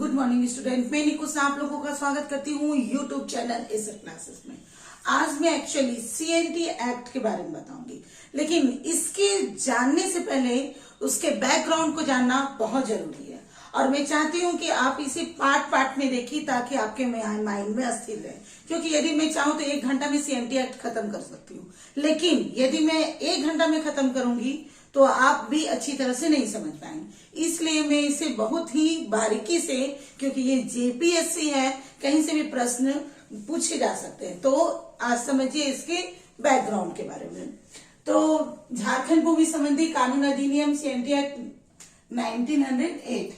Good morning student. मैं निकुश आप लोगों का स्वागत करती हूँ यूट्यूब चैनल एसर क्लासेस में। आज मैं एक्चुअली सीएनटी एक्ट के बारे में बताऊंगी, लेकिन इसके जानने से पहले उसके बैकग्राउंड को जानना बहुत जरूरी है और मैं चाहती हूँ कि आप इसे पार्ट पार्ट में देखिए ताकि आपके माइंड में अस्थिर रहे। क्योंकि यदि मैं चाहूँ तो 1 घंटा में सीएनटी एक्ट खत्म कर सकती हूँ, लेकिन यदि मैं 1 घंटा में खत्म करूंगी तो आप भी अच्छी तरह से नहीं समझ पाएंगे। इसलिए मैं इसे बहुत ही बारीकी से, क्योंकि ये जेपीएससी है, कहीं से भी प्रश्न पूछे जा सकते हैं, तो आज समझिए इसके बैकग्राउंड के बारे में। तो झारखंड भूमि संबंधी कानून अधिनियम सीएनटी एक्ट 1908,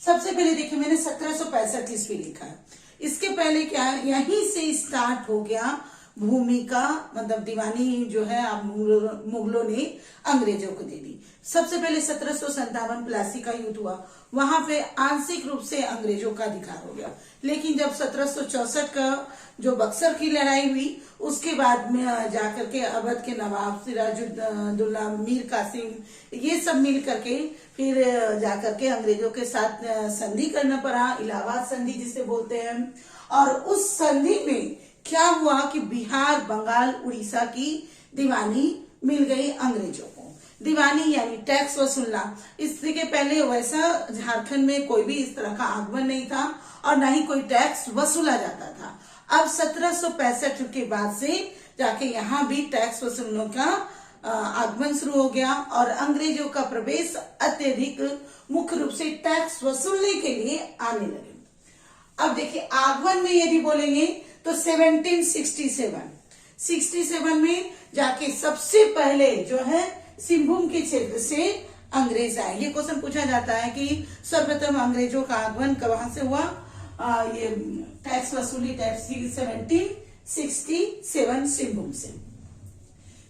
सबसे पहले देखिए मैंने 1765 ईस्वी लिखा है। इसके पहले क्या, यहीं से स्टार्ट हो गया भूमि का मतलब दीवानी जो है आप मुगलों ने अंग्रेजों को दे दी। सबसे पहले 1757 प्लासी का युद्ध हुआ, वहां पे आंशिक रूप से अंग्रेजों का अधिकार हो गया। लेकिन जब 1764 का जो बक्सर की लड़ाई हुई, उसके बाद में जाकर के अवध के नवाब सिराजुद्दौला, मीर कासिम, ये सब मिल करके फिर जाकर के अंग्रेजों के साथ संधि करना पड़ा, इलाहाबाद संधि जिसे बोलते हैं। और उस संधि में क्या हुआ कि बिहार, बंगाल, उड़ीसा की दीवानी मिल गई अंग्रेजों को। दीवानी यानी टैक्स वसूलना। इसके पहले वैसा झारखंड में कोई भी इस तरह का आगमन नहीं था और न ही कोई टैक्स वसूला जाता था। अब 1765 के बाद से जाके यहाँ भी टैक्स वसूलने का आगमन शुरू हो गया और अंग्रेजों का प्रवेश अत्यधिक मुख्य रूप से टैक्स वसूलने के लिए आने लगे। अब देखिए आगमन में यदि बोलेंगे तो 1767 में जाके सबसे पहले जो है सिंहभूम के क्षेत्र से अंग्रेज आए। ये क्वेश्चन पूछा जाता है कि सर्वप्रथम अंग्रेजों का आगमन कहां से हुआ। ये टैक्स वसूली 1767 सिंहभूम से।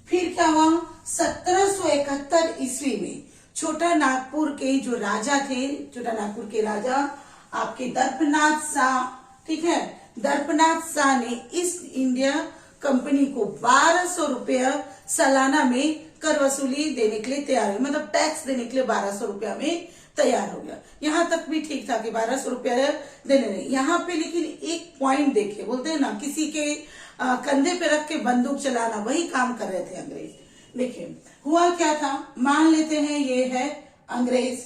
फिर क्या हुआ, 1771 ईस्वी में छोटा नागपुर के जो राजा थे, छोटा नागपुर के राजा आपके दर्पनाथ शाह, ठीक है, दर्पनाथ शाह ने ईस्ट इंडिया कंपनी को 1200 रुपया सालाना में कर वसूली देने के लिए तैयार हुए, मतलब टैक्स देने के लिए 1200 रुपया में तैयार हो गया। यहाँ तक भी ठीक था कि 1200 रुपया देने नहीं। यहाँ पे लेकिन एक पॉइंट देखिए, बोलते हैं ना किसी के कंधे पे रख के बंदूक चलाना, वही काम कर रहे थे अंग्रेज। देखिए हुआ क्या था, मान लेते हैं ये है अंग्रेज,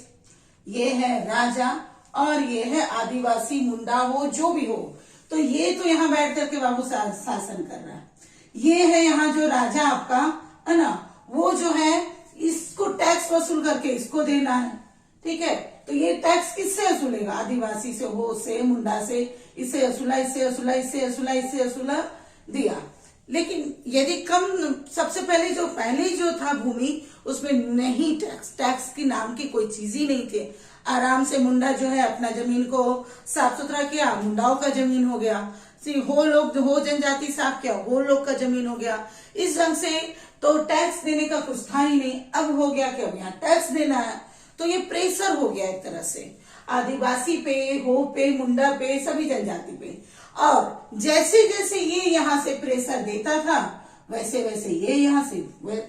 ये है राजा और ये है आदिवासी, मुंडा हो जो भी हो, तो ये तो यहाँ बैठ करके बाबू शासन कर रहा है। ये है यहाँ जो राजा आपका है ना, वो जो है इसको टैक्स वसूल करके इसको देना है, ठीक है। तो ये टैक्स किससे वसूलेगा, आदिवासी से, हो से, मुंडा से, इससे वसूला, इससे वसूला, इससे वसूला, इससे वसूला, दिया। लेकिन यदि कम, सबसे पहले जो था भूमि, उसमें नहीं टैक्स की नाम की कोई चीज ही नहीं थी। आराम से मुंडा जो है अपना जमीन को साफ सुथरा किया, मुंडाओं का जमीन हो गया। हो जनजाति साफ किया, हो लोग का जमीन हो गया। इस ढंग से तो टैक्स देने का कुछ था ही नहीं। अब हो गया कि अब यहाँ टैक्स देना है, तो ये प्रेशर हो गया एक तरह से आदिवासी पे, हो पे, मुंडा पे, सभी जनजाति पे। और जैसे जैसे ये यहाँ से प्रेशर देता था, वैसे वैसे ये यहाँ से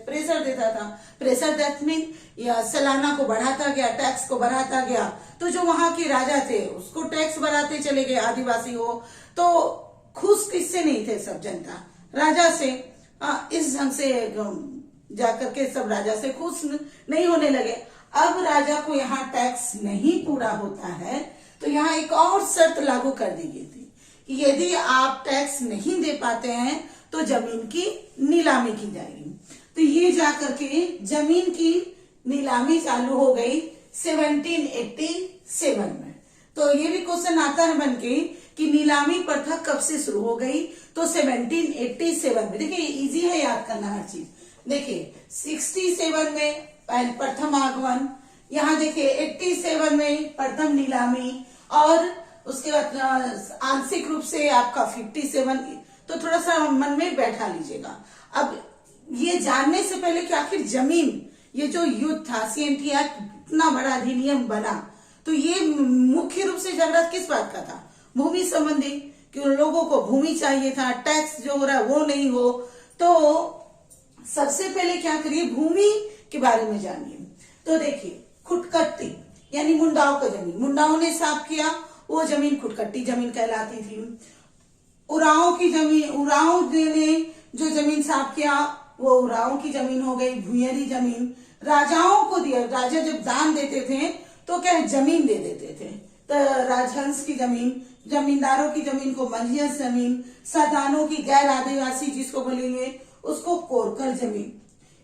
प्रेशर देता था। प्रेशर दैट मीन या सालाना को बढ़ाता गया, टैक्स को बढ़ाता गया। तो जो वहां के राजा थे उसको टैक्स बढ़ाते चले गए, आदिवासी हो तो खुश किससे नहीं थे, सब जनता राजा से। इस ढंग से जाकर के सब राजा से खुश नहीं होने लगे। अब राजा को यहाँ टैक्स नहीं पूरा होता है तो यहाँ एक और शर्त लागू कर दी गई थी कि यदि आप टैक्स नहीं दे पाते हैं तो जमीन की नीलामी की जाएगी। तो ये जाकर के जमीन की नीलामी चालू हो गई 1787 में। तो ये भी क्वेश्चन आता है बनके कि नीलामी प्रथा कब से शुरू हो गई, तो 1787 में। देखिए इजी है याद करना हर चीज। देखिए 67 में प्रथम आगमन, यहाँ देखिए 87 में प्रथम नीलामी, और उसके बाद आंशिक रूप से आपका 57। तो थोड़ा सा मन में बैठा लीजिएगा। अब ये जानने से पहले कि आखिर जमीन, ये जो युद्ध था, सीएनटी एक्ट इतना बड़ा अधिनियम बना, तो ये मुख्य रूप से झगड़ा किस बात का था, भूमि संबंधी, कि उन लोगों को भूमि चाहिए था, टैक्स जो हो रहा है वो नहीं हो। तो सबसे पहले क्या करिए, भूमि के बारे में जानिए। तो देखिए खुटकट्टी, यानी मुंडाओं का जमीन, मुंडाओं ने साफ किया, वो जमीन खुटकट्टी जमीन कहलाती थी। उरांव की जमीन, उरांव ने जो जमीन साफ किया वो उरांव की जमीन हो गई, भूयरी जमीन। राजाओं को दिया, राजा जब दान देते थे तो क्या जमीन दे देते थे, तो राजहंस की जमीन, जमींदारों की जमीन को मंझियस जमीन, साधानों की गैर आदिवासी जिसको बोलेंगे उसको कोरकर जमीन।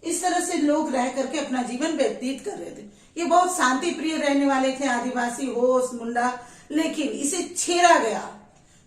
इस तरह से लोग रह करके अपना जीवन व्यतीत कर रहे थे। ये बहुत शांति प्रिय रहने वाले थे आदिवासी हो मुंडा, लेकिन इसे छेड़ा गया,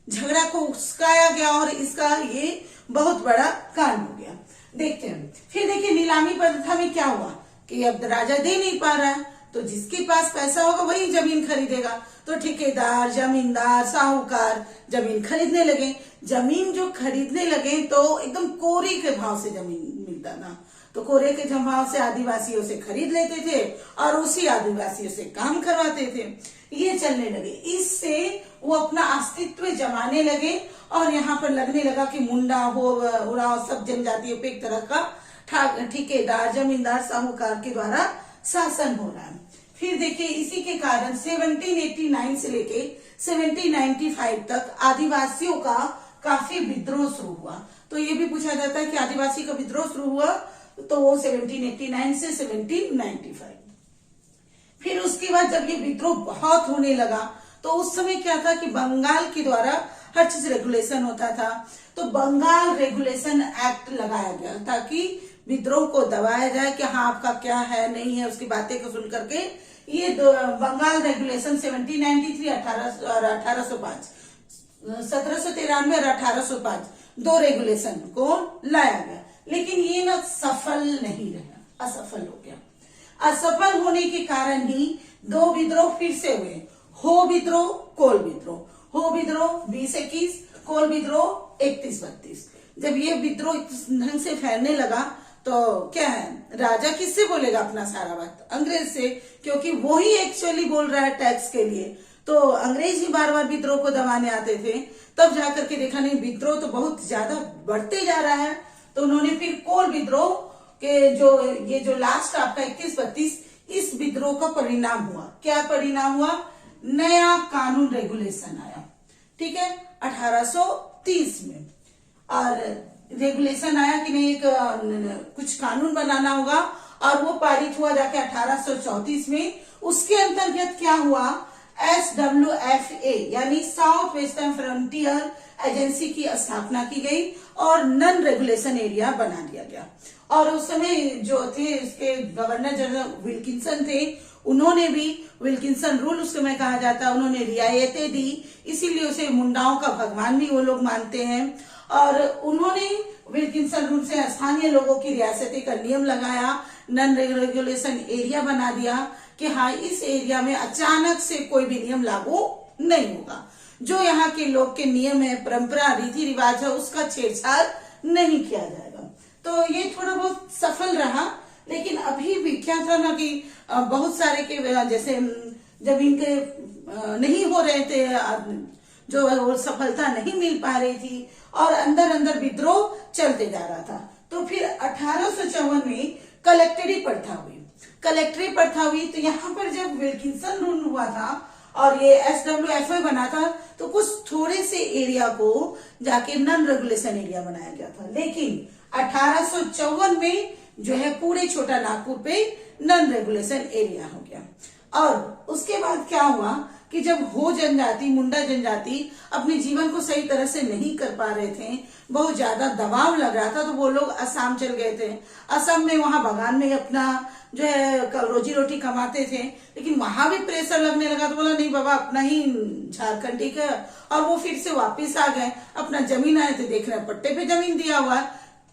झगड़ा को उस्काया गया और इसका ये बहुत बड़ा कांड हो गया। देखते हैं फिर, देखिए नीलामी प्रथा में क्या हुआ कि अब राजा दे नहीं पा रहा है तो जिसके पास पैसा होगा वही जमीन खरीदेगा, तो ठेकेदार, जमींदार, साहूकार जमीन खरीदने लगे। जमीन जो खरीदने लगे तो एकदम कोरे के भाव से जमीन मिलता था, तो कोरे के भाव से आदिवासियों से खरीद लेते थे और उसी आदिवासियों से काम करवाते थे। ये चलने लगे, इससे वो अपना अस्तित्व जमाने लगे और यहाँ पर लगने लगा कि मुंडा हो, उरांव सब जनजातियों पे एक तरह का ठेकेदार, जमींदार, साहूकार के द्वारा शासन हो रहा है। फिर देखिए इसी के कारण 1789 से लेके 1795 तक आदिवासियों का काफी विद्रोह शुरू हुआ। तो ये भी पूछा जाता है कि आदिवासी का विद्रोह शुरू हुआ तो वो 1789 से 1795। फिर उसके बाद जब ये विद्रोह बहुत होने लगा तो उस समय क्या था कि बंगाल के द्वारा हर चीज रेगुलेशन होता था, तो बंगाल रेगुलेशन एक्ट लगाया गया ताकि विद्रोह को दबाया जाए कि हाँ आपका क्या है नहीं है, उसकी बातें को सुन करके ये बंगाल रेगुलेशन 1793 और 1805, 1793 और 1805 दो रेगुलेशन को लाया गया, लेकिन ये ना सफल नहीं रहा, असफल हो गया। असफल होने के कारण ही दो विद्रोह फिर से हुए, हो विद्रोह, कोल विद्रोह। हो विद्रोह 2021, कोल विद्रोह 31-32। जब ये विद्रोह इस ढंग से फैलने लगा तो क्या है, राजा किससे बोलेगा अपना सारा बात? अंग्रेज से, क्योंकि वो ही एक्चुअली बोल रहा है टैक्स के लिए, तो अंग्रेज ही बार बार विद्रोह को दबाने आते थे। तब जाकर के देखा नहीं विद्रोह तो बहुत ज्यादा बढ़ते जा रहा है, तो उन्होंने फिर कोल विद्रोह के जो लास्ट आपका 31-32 इस विद्रोह का परिणाम हुआ। क्या परिणाम हुआ? नया कानून रेगुलेशन आया, ठीक है, 1830 में। और रेगुलेशन आया कि नहीं, एक कुछ कानून बनाना होगा और वो पारित हुआ जाके 1834 में। उसके अंतर्गत क्या हुआ, SWFA यानी साउथ वेस्टर्न फ्रंटियर एजेंसी की स्थापना की गई और नन रेगुलेशन एरिया बना दिया गया। और उस समय जो थे इसके गवर्नर जनरल विल्किंसन थे, उन्होंने भी विल्किंसन रूल उस समय कहा जाता है, उन्होंने रियायतें दी, इसीलिए उसे मुंडाओं का भगवान भी वो लोग मानते हैं। और उन्होंने विल्किंसन रूल से स्थानीय लोगों की रियासती का नियम लगाया, नन रेगुलेशन एरिया बना दिया कि हाँ इस एरिया में अचानक से कोई भी नियम लागू नहीं होगा, जो यहाँ के लोग के नियम है, परंपरा, रीति रिवाज है, उसका छेड़छाड़ नहीं किया जाएगा। तो ये थोड़ा बहुत सफल रहा, लेकिन अभी भी क्या था ना कि बहुत सारे के जैसे जब इनके नहीं हो रहे थे, जो वो सफलता नहीं मिल पा रही थी और अंदर अंदर विद्रोह चलते जा रहा था। तो फिर 1854 में कलेक्टरी प्रथा हुई। कलेक्टरी प्रथा हुई तो यहाँ पर जब विल्किंसन रूल हुआ था और ये SWFA बना था तो कुछ थोड़े से एरिया को जाके नन रेगुलेशन एरिया बनाया गया था, लेकिन 1854 में जो है पूरे छोटा नागपुर पे नन रेगुलेशन एरिया हो गया। और उसके बाद क्या हुआ कि जब हो जनजाति, मुंडा जनजाति अपने जीवन को सही तरह से नहीं कर पा रहे थे, बहुत ज्यादा दबाव लग रहा था, तो वो लोग असम चल गए थे। असम में वहां बगान में अपना जो है रोजी रोटी कमाते थे, लेकिन वहां भी प्रेशर लगने लगा तो बोला नहीं बाबा अपना ही झारखंड ठीक है, और वो फिर से वापिस आ गए। अपना जमीन आए थे, देख रहे पट्टे पे जमीन दिया हुआ,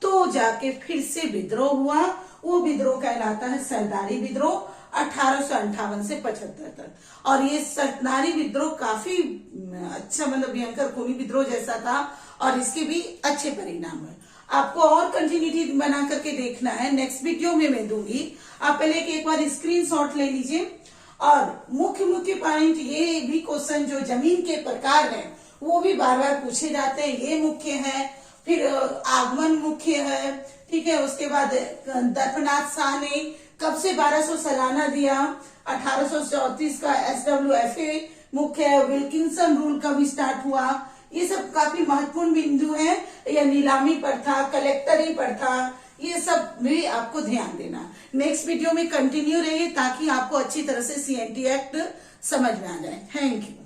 तो जाके फिर से विद्रोह हुआ। वो विद्रोह कहलाता है सरदारी विद्रोह 1858 से 75 तक। और ये सरदारी विद्रोह काफी अच्छा, मतलब भयंकर खूनी विद्रोह जैसा था और इसके भी अच्छे परिणाम है। आपको और कंटिन्यूटी बना करके देखना है, नेक्स्ट वीडियो में मैं दूंगी। आप पहले एक बार स्क्रीनशॉट ले लीजिए। और मुख्य पॉइंट ये भी क्वेश्चन जो जमीन के प्रकार है वो भी बार बार पूछे जाते हैं। ये मुख्य है, फिर आगमन मुख्य है, ठीक है। उसके बाद दर्पनाथ शाह ने कब से 1200 सालाना दिया, 1834 का SWFA मुख्य, विल्किंसन रूल कब स्टार्ट हुआ, ये सब काफी महत्वपूर्ण बिंदु है। या नीलामी पर था, कलेक्टरी पर था, ये सब भी आपको ध्यान देना। नेक्स्ट वीडियो में कंटिन्यू रहिए ताकि आपको अच्छी तरह से CNT एक्ट समझ में आ जाए। Thank you.